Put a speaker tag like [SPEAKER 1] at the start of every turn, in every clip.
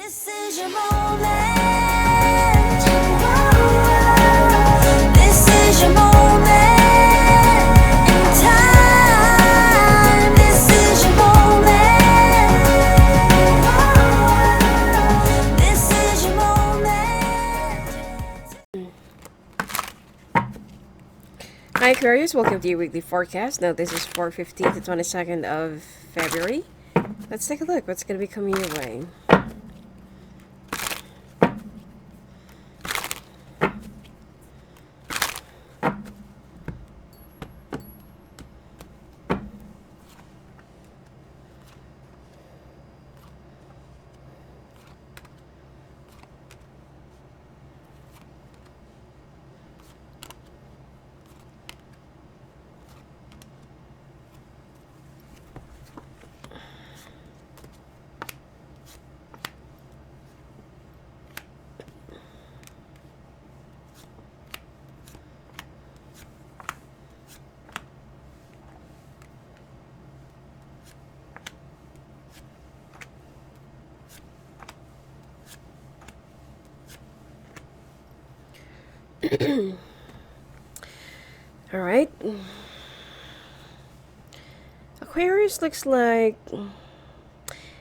[SPEAKER 1] This is your moment. This is your moment in time. This is your moment. This is your moment.
[SPEAKER 2] Hi Aquarius, welcome to your weekly forecast. Now this is for 15th to 22nd of February. Let's take a look what's going to be coming your way. Alright. Aquarius looks like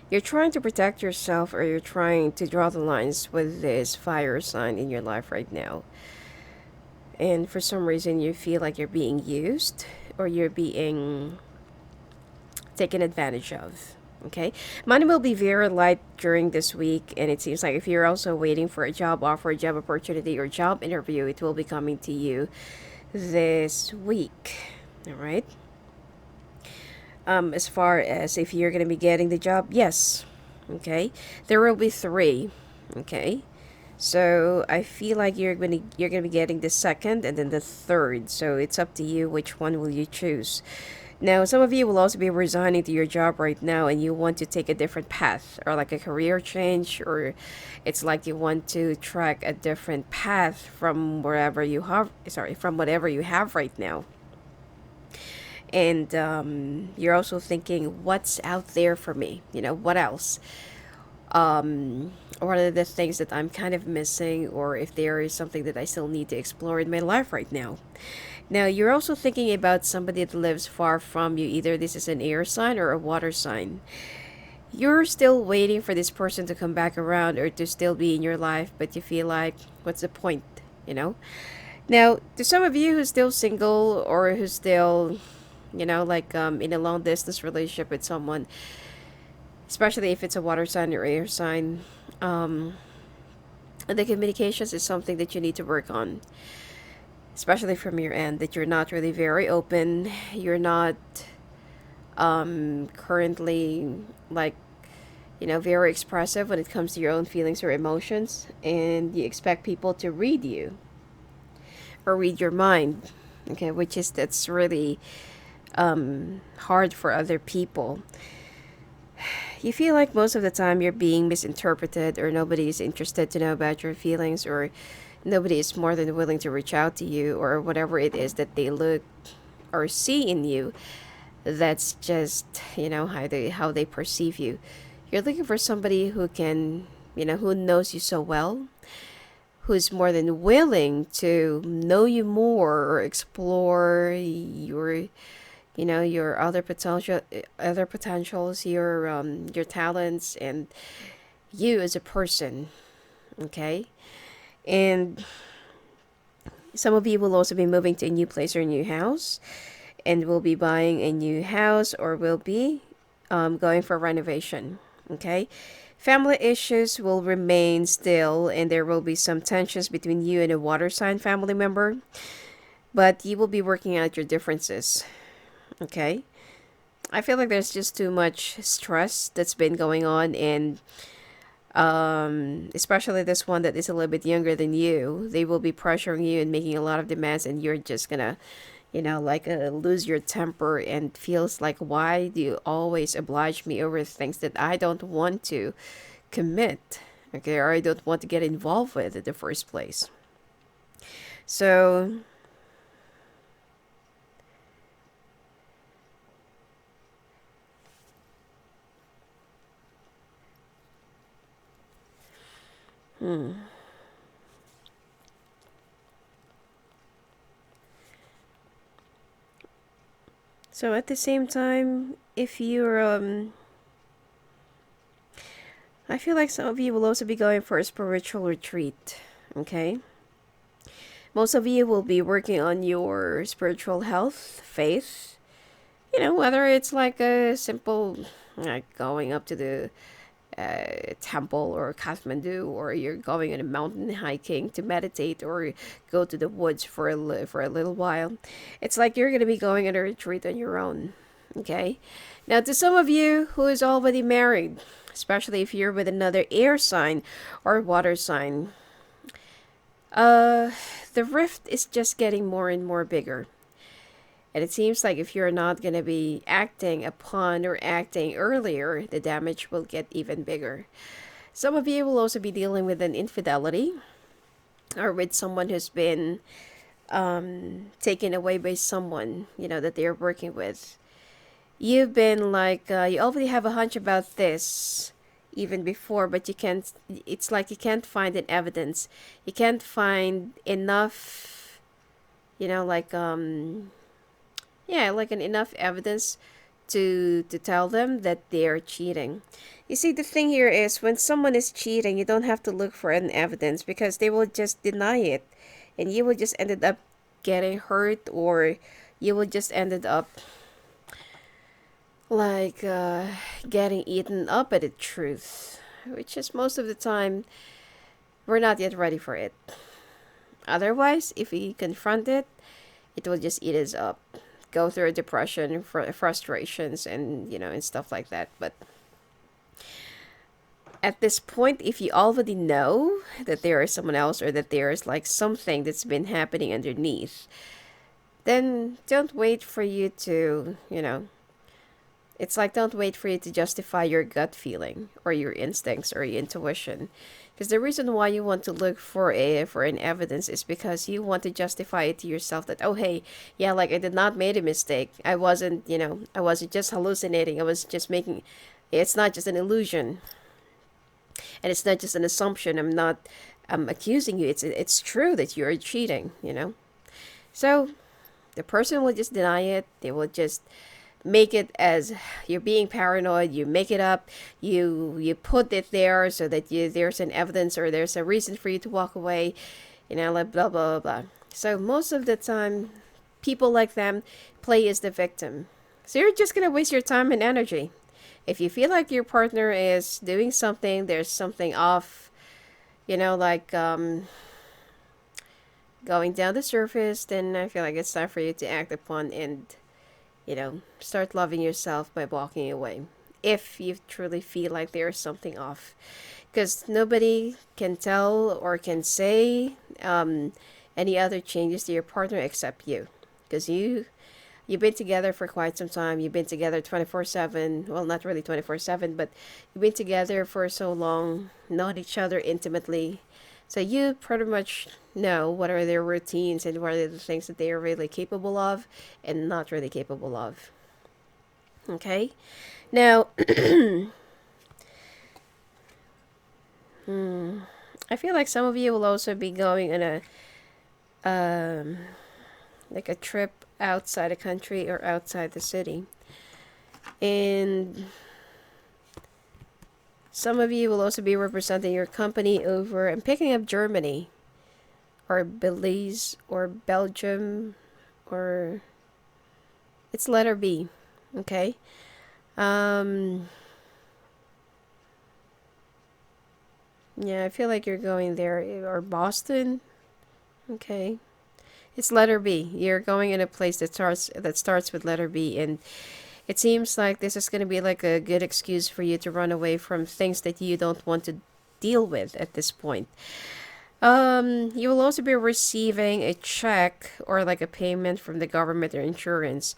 [SPEAKER 2] you're trying to protect yourself, or you're trying to draw the lines with this fire sign in your life right now. And for some reason you feel like you're being used, or you're being taken advantage of. Okay, money will be very light during this week, and it seems like if you're also waiting for a job offer, job opportunity, or job interview, it will be coming to you this week. All right. As far as if you're going to be getting the job, yes. Okay, there will be three. Okay, so I feel like you're gonna be getting the second and then the third. So it's up to you which one will you choose. Now, some of you will also be resigning to your job right now, and you want to take a different path, or like a career change, or it's like you want to track a different path from wherever you have, sorry, from whatever you have right now. And you're also thinking, what's out there for me? What else? What are the things that I'm kind of missing, or if there is something that I still need to explore in my life right now. Now, you're also thinking about somebody that lives far from you. Either this is an air sign or a water sign. You're still waiting for this person to come back around or to still be in your life, but you feel like, what's the point? You know? Now, to some of you who's still single, or who's still, like in a long distance relationship with someone, especially if it's a water sign or air sign, um, the communications is something that you need to work on, especially from your end, that you're not really very open. You're not currently like, very expressive when it comes to your own feelings or emotions, and you expect people to read you or read your mind. Okay, which is that's really hard for other people. You feel like most of the time you're being misinterpreted, or nobody is interested to know about your feelings, or nobody is more than willing to reach out to you, or whatever it is that they look or see in you. That's just, how they perceive you. You're looking for somebody who can, who knows you so well, who's more than willing to know you more, or explore your other potentials, your talents, and you as a person. Okay, and some of you will also be moving to a new place or a new house, and will be buying a new house, or will be going for renovation. Okay, family issues will remain still, and there will be some tensions between you and a water sign family member, but you will be working out your differences. Okay, I feel like there's just too much stress that's been going on, and especially this one that is a little bit younger than you. They will be pressuring you and making a lot of demands, and you're just gonna, lose your temper, and feels like, why do you always oblige me over things that I don't want to commit, okay, or I don't want to get involved with in the first place. So So at the same time, if you're I feel like some of you will also be going for a spiritual retreat, okay? Most of you will be working on your spiritual health, faith. You know, whether it's like a simple, like going up to the temple or Kathmandu, or you're going on a mountain hiking to meditate, or go to the woods for for a little while. It's like you're going to be going on a retreat on your own, okay? Now, to some of you who is already married, especially if you're with another air sign or water sign, uh, the rift is just getting more and more bigger. And it seems like if you're not going to be acting upon or acting earlier, the damage will get even bigger. Some of you will also be dealing with an infidelity, or with someone who's been taken away by someone, you know, that they're working with. You've been like, you already have a hunch about this even before, but you can't, it's like you can't find an evidence. You can't find enough, you know, like, yeah, like an enough evidence to tell them that they're cheating. You see, the thing here is when someone is cheating, you don't have to look for an evidence because they will just deny it, and you will just ended up getting hurt, or you will just ended up like getting eaten up by the truth, which is most of the time we're not yet ready for it. Otherwise, if we confront it, it will just eat us up, go through a depression, frustrations, and you know, and stuff like that. But at this point, if you already know that there is someone else, or that there is like something that's been happening underneath, then don't wait for you to, you know, it's like don't wait for you to justify your gut feeling or your instincts or your intuition. Because the reason why you want to look for an evidence is because you want to justify it to yourself that, oh hey, yeah, like I did not made a mistake. I wasn't, you know, I wasn't just hallucinating. I was just making, it's not just an illusion. And it's not just an assumption. I'm accusing you. It's true that you're cheating, you know. So the person will just deny it. They will just make it as you're being paranoid. You make it up. You put it there so that there's an evidence, or there's a reason for you to walk away, you know, like blah blah blah blah. So most of the time, people like them play as the victim. So you're just gonna waste your time and energy. If you feel like your partner is doing something, there's something off, you know, like going down the surface, then I feel like it's time for you to act upon and, you know, start loving yourself by walking away. If you truly feel like there's something off. Because nobody can tell or can say any other changes to your partner except you. Because you've been together for quite some time. You've been together 24/7. Well, not really 24/7, but you've been together for so long, known each other intimately. So you pretty much know what are their routines and what are the things that they are really capable of and not really capable of. Okay? Now, I feel like some of you will also be going on a like a trip outside the country or outside the city. And some of you will also be representing your company over and picking up Germany or Belize or Belgium, or it's letter B. Okay? Yeah, I feel like you're going there, or Boston. Okay. It's letter B. You're going in a place that starts with letter B, and it seems like this is going to be like a good excuse for you to run away from things that you don't want to deal with at this point. You will also be receiving a check or like a payment from the government or insurance.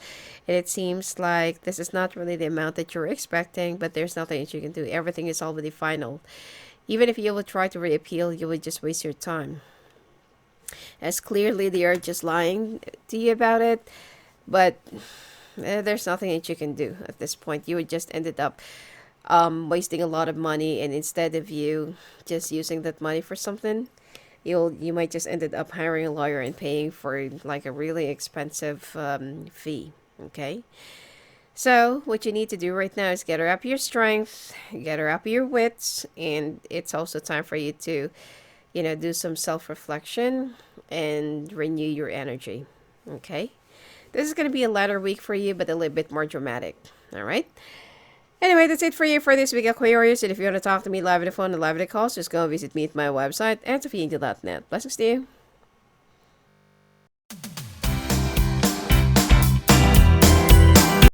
[SPEAKER 2] And it seems like this is not really the amount that you're expecting, but there's nothing that you can do. Everything is already final. Even if you will try to reappeal, you would just waste your time. As clearly they are just lying to you about it, but there's nothing that you can do at this point. You would just ended up wasting a lot of money, and instead of you just using that money for something, you might just ended up hiring a lawyer and paying for like a really expensive fee. Okay. So what you need to do right now is gather up your strength, gather up your wits, and it's also time for you to, do some self-reflection and renew your energy. Okay. This is going to be a lighter week for you, but a little bit more dramatic. All right. Anyway, that's it for you for this week, Aquarius. And if you want to talk to me live on the phone and live on the calls, just go and visit me at my website, at sophiaangel.net. Blessings to you.